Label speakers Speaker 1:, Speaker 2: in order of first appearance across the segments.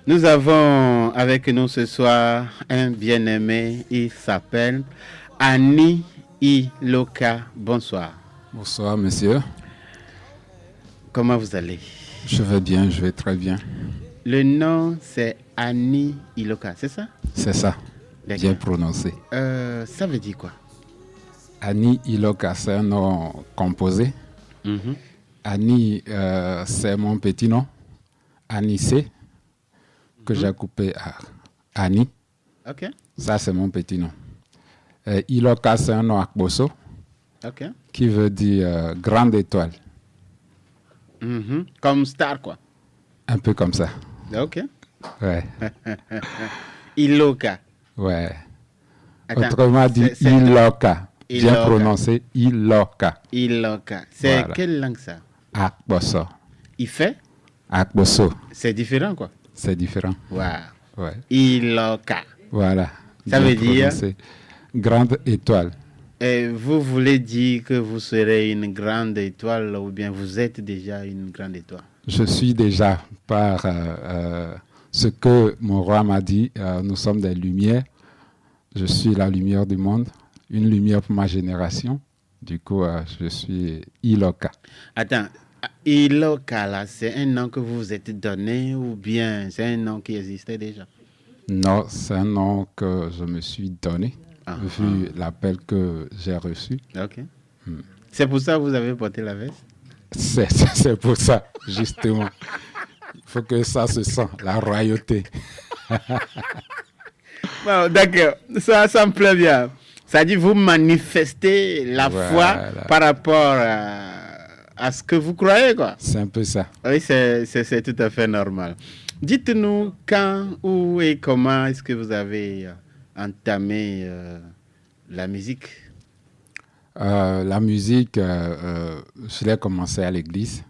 Speaker 1: Nous avons avec nous ce soir un bien-aimé, il s'appelle Annie Iloka. Bonsoir.
Speaker 2: Bonsoir, monsieur.
Speaker 1: Comment vous allez?
Speaker 2: Je vais bien, je vais très bien.
Speaker 1: Le nom, c'est Annie Iloka, c'est ça?
Speaker 2: C'est ça, bien
Speaker 1: D'accord.
Speaker 2: prononcé.
Speaker 1: Ça veut dire quoi?
Speaker 2: Annie Iloka, c'est un nom composé.
Speaker 1: Mhm.
Speaker 2: Annie, c'est mon petit nom. Anissé, que j'ai coupé à Annie.
Speaker 1: Ok,
Speaker 2: Ça, c'est mon petit nom. Iloka, c'est un nom akboso
Speaker 1: ok.
Speaker 2: qui veut dire grande étoile.
Speaker 1: Mhm. Comme star, quoi.
Speaker 2: Un peu comme ça.
Speaker 1: Ok.
Speaker 2: Ouais,
Speaker 1: Iloka.
Speaker 2: ouais.
Speaker 1: Attends,
Speaker 2: Autrement dit,
Speaker 1: c'est
Speaker 2: Iloka. Bien
Speaker 1: Iloka.
Speaker 2: prononcé, Iloka.
Speaker 1: Iloka. C'est
Speaker 2: Voilà.
Speaker 1: quelle langue ça?
Speaker 2: Akboso.
Speaker 1: Il fait?
Speaker 2: Akboso,
Speaker 1: C'est différent, quoi.
Speaker 2: c'est différent.
Speaker 1: Wow.
Speaker 2: Ouais.
Speaker 1: Iloka.
Speaker 2: Voilà.
Speaker 1: Ça
Speaker 2: Bien
Speaker 1: veut dire,
Speaker 2: prononcé. Grande étoile.
Speaker 1: vous voulez dire que vous serez une grande étoile ou bien vous êtes déjà une grande étoile?
Speaker 2: Je suis déjà, par ce que mon roi m'a dit, nous sommes des lumières. Je suis la lumière du monde, une lumière pour ma génération. Du coup, je suis Iloka.
Speaker 1: Attends, Iloka, là, c'est un nom que vous vous êtes donné ou bien c'est un nom qui existait déjà?
Speaker 2: Non, c'est un nom que je me suis donné,
Speaker 1: Ah,
Speaker 2: vu l'appel que j'ai reçu.
Speaker 1: ok. C'est pour ça que vous avez porté la veste?
Speaker 2: C'est pour ça, justement. Il faut que ça se sent, la royauté.
Speaker 1: Bon, d'accord, ça me plaît bien. Ça dit vous manifestez la foi
Speaker 2: Voilà.
Speaker 1: par rapport à ce que vous croyez, quoi.
Speaker 2: C'est un peu ça.
Speaker 1: Oui, c'est tout à fait normal. Dites-nous quand, où et comment est-ce que vous avez entamé la musique?
Speaker 2: La musique, je l'ai commencé à l'église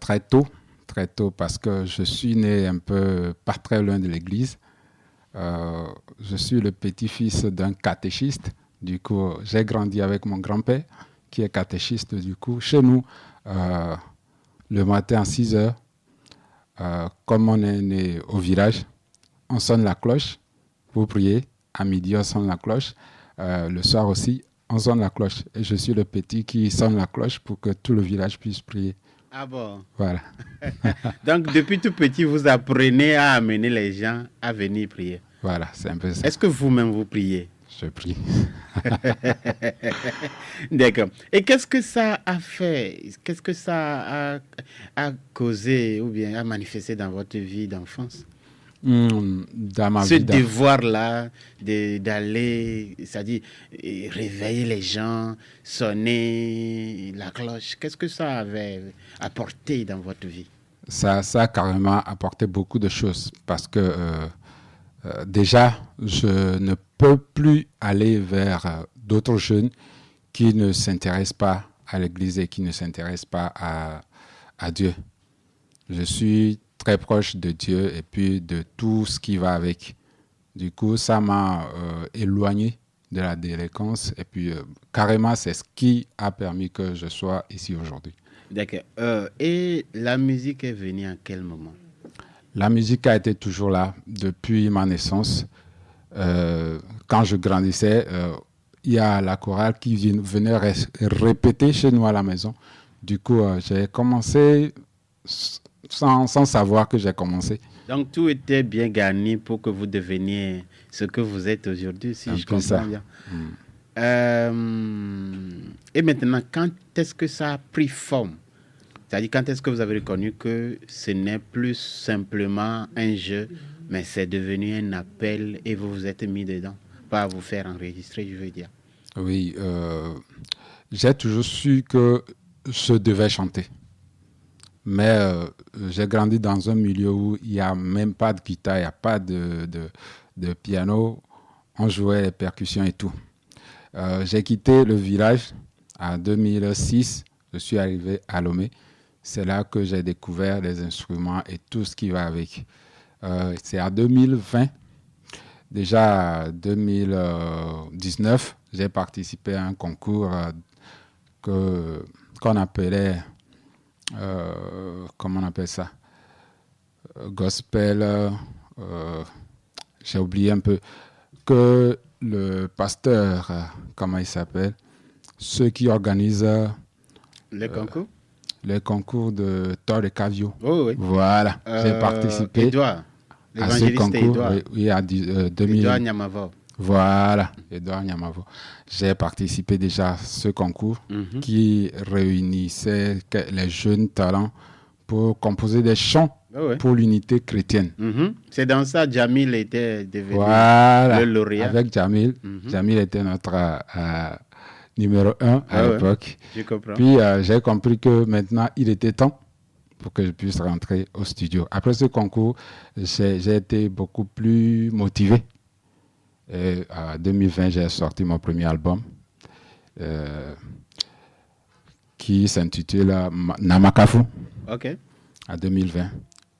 Speaker 2: très tôt parce que je suis né un peu pas très loin de l'église. Je suis le petit-fils d'un catéchiste. Du coup, j'ai grandi avec mon grand-père qui est catéchiste. Du coup, chez nous, le matin à 6 heures, comme on est né au village, on sonne la cloche pour prier. À midi, on sonne la cloche. Le soir aussi, on sonne la cloche. Et je suis le petit qui sonne la cloche pour que tout le village puisse prier.
Speaker 1: Ah bon?
Speaker 2: Voilà.
Speaker 1: Donc, depuis tout petit, vous apprenez à amener les gens à venir prier.
Speaker 2: Voilà, c'est un peu ça.
Speaker 1: Est-ce que vous-même vous priez?
Speaker 2: Je prie.
Speaker 1: D'accord. Et qu'est-ce que ça a fait? Qu'est-ce que ça a causé ou bien a manifesté dans votre vie d'enfance?
Speaker 2: Dans ma
Speaker 1: Ce
Speaker 2: vie
Speaker 1: devoir-là d'aller, c'est-à-dire réveiller les gens, sonner la cloche, qu'est-ce que ça avait apporté dans votre vie?
Speaker 2: ça a carrément apporté beaucoup de choses parce que déjà, je ne peux plus aller vers d'autres jeunes qui ne s'intéressent pas à l'Église et qui ne s'intéressent pas à Dieu. Je suis très proche de Dieu et puis de tout ce qui va avec. Du coup, ça m'a éloigné de la délinquance et puis carrément, c'est ce qui a permis que je sois ici aujourd'hui.
Speaker 1: D'accord. Et la musique est venue à quel moment?
Speaker 2: La musique a été toujours là depuis ma naissance. Quand je grandissais, il y a la chorale qui venait répéter chez nous à la maison. Du coup, j'ai commencé sans savoir que j'ai commencé.
Speaker 1: Donc tout était bien garni pour que vous deveniez ce que vous êtes aujourd'hui, si je comprends bien. Et maintenant, quand est-ce que ça a pris forme? C'est-à-dire, quand est-ce que vous avez reconnu que ce n'est plus simplement un jeu, mais c'est devenu un appel et vous vous êtes mis dedans, pas à vous faire enregistrer, je veux dire.
Speaker 2: Oui, j'ai toujours su que je devais chanter. Mais j'ai grandi dans un milieu où il n'y a même pas de guitare, il n'y a pas de piano. On jouait les percussions et tout. J'ai quitté le village en 2006. Je suis arrivé à Lomé. C'est là que j'ai découvert les instruments et tout ce qui va avec. C'est en 2020. Déjà en 2019, j'ai participé à un concours qu'on appelait, comment on appelle ça, gospel, j'ai oublié un peu, que le pasteur, comment il s'appelle, ceux qui organisent
Speaker 1: Le concours
Speaker 2: les concours de Thor et Cavio.
Speaker 1: Oh, oui.
Speaker 2: Voilà, j'ai participé
Speaker 1: Edouard,
Speaker 2: à ce
Speaker 1: l'évangéliste
Speaker 2: concours.
Speaker 1: Edouard.
Speaker 2: Oui, à 2000.
Speaker 1: Edouard Nyamavo.
Speaker 2: Voilà, Edouard Nyamavo. J'ai participé déjà à ce concours qui réunissait les jeunes talents pour composer des chants
Speaker 1: Oh, oui.
Speaker 2: pour l'unité chrétienne.
Speaker 1: C'est dans ça Jamil était devenu
Speaker 2: Voilà,
Speaker 1: le lauréat.
Speaker 2: avec Jamil. Jamil était notre numéro 1 à l'époque.
Speaker 1: Je comprends.
Speaker 2: Puis j'ai compris que maintenant, il était temps pour que je puisse rentrer au studio. Après ce concours, j'ai été beaucoup plus motivé. Et en 2020, j'ai sorti mon premier album qui s'intitule Namakafu
Speaker 1: OK.
Speaker 2: en 2020.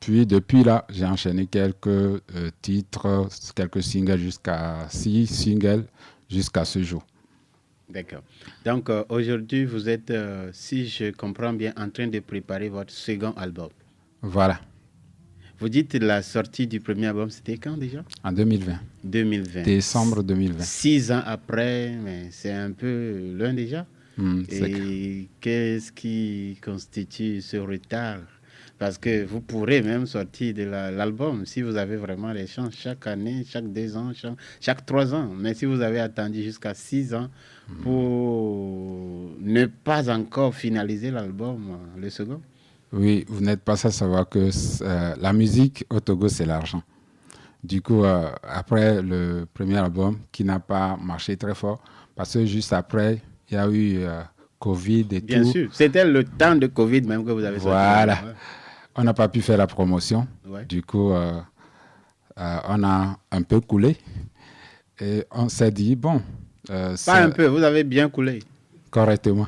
Speaker 2: Puis depuis là, j'ai enchaîné quelques titres, quelques singles jusqu'à 6 singles jusqu'à ce jour.
Speaker 1: D'accord. Donc aujourd'hui, vous êtes, si je comprends bien, en train de préparer votre second album.
Speaker 2: Voilà,
Speaker 1: Vous dites la sortie du premier album, c'était quand déjà?
Speaker 2: en 2020,
Speaker 1: 2020.
Speaker 2: décembre 2020.
Speaker 1: 6 ans après, mais c'est un peu loin déjà.
Speaker 2: C'est
Speaker 1: Et qu'est-ce qui constitue ce retard? Parce que vous pourrez même sortir de l'album si vous avez vraiment les chants chaque année, chaque 2 ans, chaque 3 ans. Mais si vous avez attendu jusqu'à 6 ans pour ne pas encore finaliser l'album, le second.
Speaker 2: Oui, vous n'êtes pas sans savoir que la musique au Togo, c'est l'argent. Du coup, après le premier album, qui n'a pas marché très fort, parce que juste après, il y a eu Covid et
Speaker 1: Bien
Speaker 2: tout.
Speaker 1: sûr, c'était le temps de Covid même que vous avez sorti.
Speaker 2: Voilà. On n'a pas pu faire la promotion.
Speaker 1: Ouais.
Speaker 2: Du coup, on a un peu coulé. Et on s'est dit, bon...
Speaker 1: Pas un peu, vous avez bien coulé.
Speaker 2: Correctement.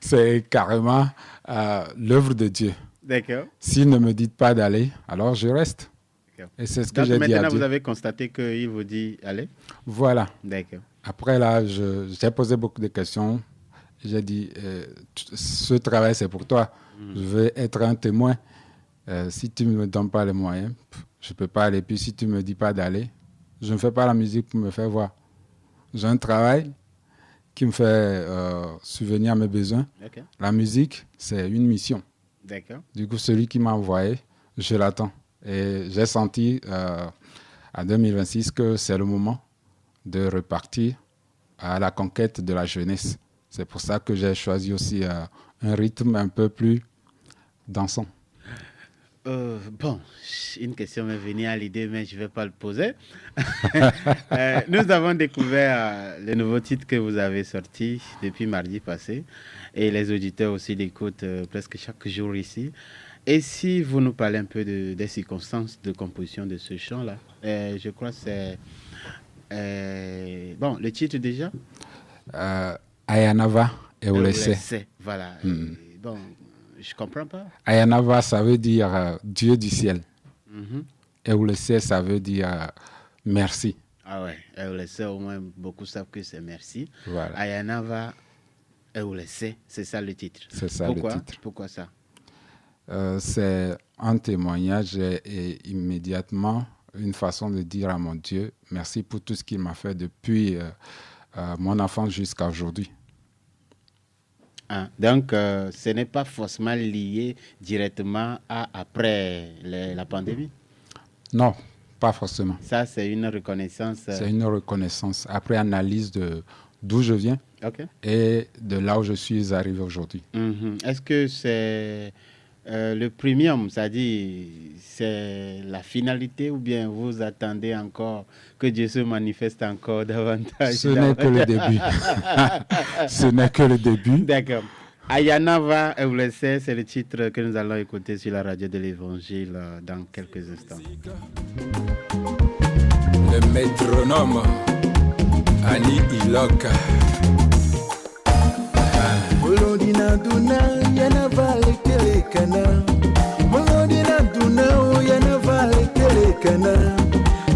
Speaker 2: C'est carrément l'œuvre de Dieu.
Speaker 1: D'accord.
Speaker 2: S'il ne me dit pas d'aller, alors je reste.
Speaker 1: D'accord.
Speaker 2: Et c'est ce que
Speaker 1: Donc
Speaker 2: j'ai dit à
Speaker 1: maintenant,
Speaker 2: Dieu.
Speaker 1: vous avez constaté qu'il vous dit allez.
Speaker 2: Voilà.
Speaker 1: D'accord.
Speaker 2: Après là, j'ai posé beaucoup de questions. J'ai dit, ce travail, c'est pour toi. Je veux être un témoin. Si tu ne me donnes pas les moyens, je ne peux pas aller. Puis si tu ne me dis pas d'aller, je ne fais pas la musique pour me faire voir. J'ai un travail qui me fait subvenir à mes besoins.
Speaker 1: Okay.
Speaker 2: La musique, c'est une mission.
Speaker 1: D'accord.
Speaker 2: Du coup, celui qui m'a envoyé, je l'attends. Et j'ai senti en 2026 que c'est le moment de repartir à la conquête de la jeunesse. C'est pour ça que j'ai choisi aussi un rythme un peu plus dansant.
Speaker 1: Bon, une question m'est venue à l'idée, mais je ne vais pas le poser. Nous avons découvert le nouveau titre que vous avez sorti depuis mardi passé et les auditeurs aussi l'écoutent presque chaque jour ici. Et si vous nous parlez un peu des circonstances de composition de ce chant-là, je crois que c'est... bon, le titre déjà
Speaker 2: Ayanava et Olese.
Speaker 1: Voilà. Bon, je ne comprends pas.
Speaker 2: Ayanava, ça veut dire Dieu du ciel. Et Olese, ça veut dire merci.
Speaker 1: Ah ouais, Olese, au moins, beaucoup savent que c'est merci.
Speaker 2: Voilà.
Speaker 1: Ayanava et Olese, c'est ça le titre.
Speaker 2: C'est ça le titre.
Speaker 1: Pourquoi ça?
Speaker 2: C'est un témoignage et immédiatement une façon de dire à mon Dieu merci pour tout ce qu'il m'a fait depuis mon enfance jusqu'à aujourd'hui.
Speaker 1: Ah, donc, ce n'est pas forcément lié directement à après la pandémie?
Speaker 2: Non, pas forcément.
Speaker 1: Ça, c'est une reconnaissance.
Speaker 2: C'est une reconnaissance après analyse de d'où je viens et de là où je suis arrivé aujourd'hui.
Speaker 1: Est-ce que c'est le premium, c'est-à-dire c'est la finalité ou bien vous attendez encore que Dieu se manifeste encore davantage?
Speaker 2: Ce n'est que le début. Ce n'est que le début.
Speaker 1: D'accord. Ayanava et Olese, c'est le titre que nous allons écouter sur la radio de l'Évangile dans quelques instants.
Speaker 3: Le métronome Annie Iloka.
Speaker 4: Molodina duna yana vale kelekana. Molodina duna yana vale kelekana.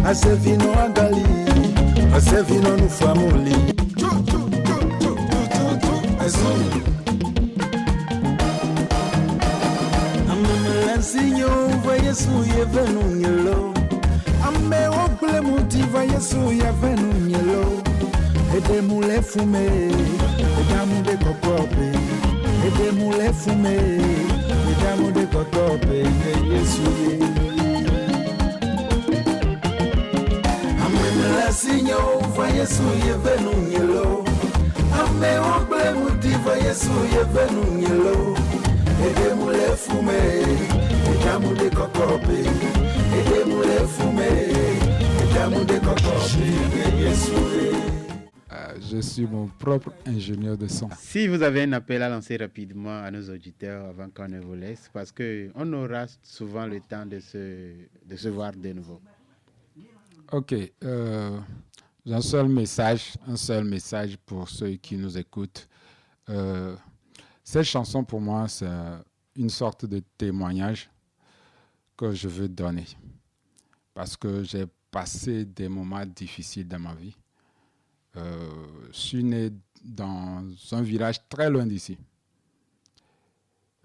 Speaker 4: Asevino agali, asevino nufamuli. Amama lansinyo Yesu yevenu nyelo. Ame ogle motiva Yesu yevenu nyelo. Ede mule fume, edamu de kokope. Ede mule fume, edamu de kokope. Yesu ye. Ame mela sinyo va Yesu yevenu nyelo. Ame ogle motiva Yesu yevenu nyelo. Ede mule fume, edamu de kokope. Ede mule fume, edamu de kokope. Yesu ye.
Speaker 2: Je suis mon propre ingénieur de son.
Speaker 1: Si vous avez un appel à lancer rapidement à nos auditeurs avant qu'on ne vous laisse, parce qu'on aura souvent le temps de se voir de nouveau.
Speaker 2: Ok, j'ai un seul message pour ceux qui nous écoutent. Cette chanson pour moi, c'est une sorte de témoignage que je veux donner. Parce que j'ai passé des moments difficiles dans ma vie. Je suis né dans un village très loin d'ici.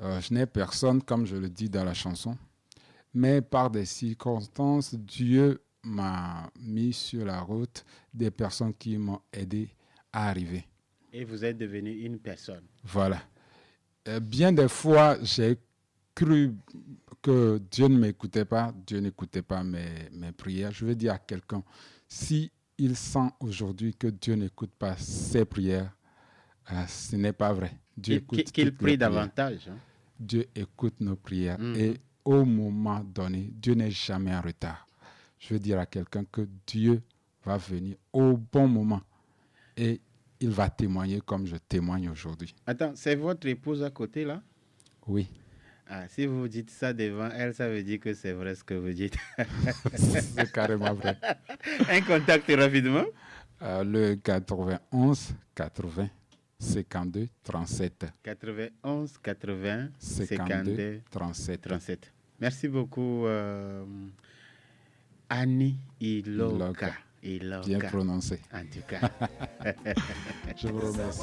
Speaker 2: Je n'ai personne, comme je le dis dans la chanson, mais par des circonstances, Dieu m'a mis sur la route des personnes qui m'ont aidé à arriver.
Speaker 1: Et vous êtes devenu une personne.
Speaker 2: Voilà. Bien des fois, j'ai cru que Dieu ne m'écoutait pas, Dieu n'écoutait pas mes prières. Je veux dire à quelqu'un, si il sent aujourd'hui que Dieu n'écoute pas ses prières, ce n'est pas vrai. Dieu écoute
Speaker 1: qu'il prie davantage. Hein?
Speaker 2: Dieu écoute nos prières. Et au moment donné, Dieu n'est jamais en retard. Je veux dire à quelqu'un que Dieu va venir au bon moment et il va témoigner comme je témoigne aujourd'hui.
Speaker 1: Attends, c'est votre épouse à côté là?
Speaker 2: Oui.
Speaker 1: Ah, si vous dites ça devant elle, ça veut dire que c'est vrai ce que vous dites.
Speaker 2: C'est carrément vrai.
Speaker 1: Un contact rapidement.
Speaker 2: Le 91 80 52 37.
Speaker 1: 91 80 52 37. Merci beaucoup, Annie Iloka.
Speaker 2: Bien prononcé.
Speaker 1: En tout cas.
Speaker 2: Je vous remercie.